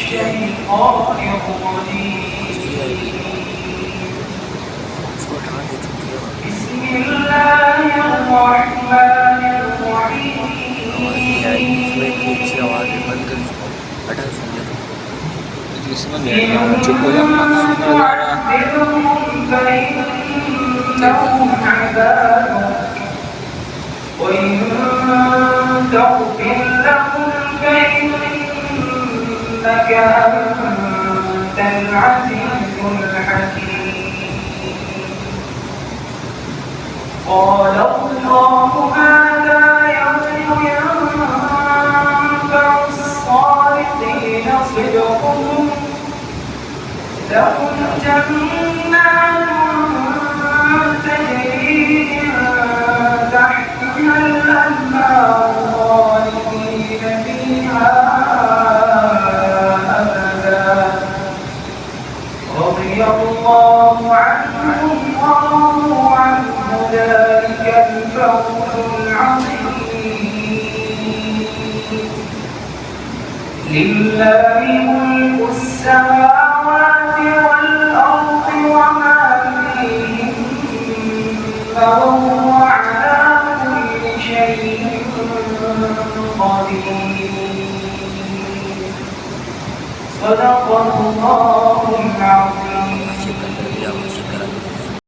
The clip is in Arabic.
الشيطان الرجيم بسم الله الرحمن تعذبهم فإنهم عبادك وإن تغفر لهم فإنك أنت العزيز الحكيم قال الله هذا يوم ينفع الصادقين صدقهم لهم جنات تجري من تحتها الأنهار خالدين فيها أبدا رضي الله عنهم ورضوا عنه ذلك الفوز العظيم لله ملك السماوات والأرض وما فيهن وهو على كل شيء قدير صدق الله العظيم.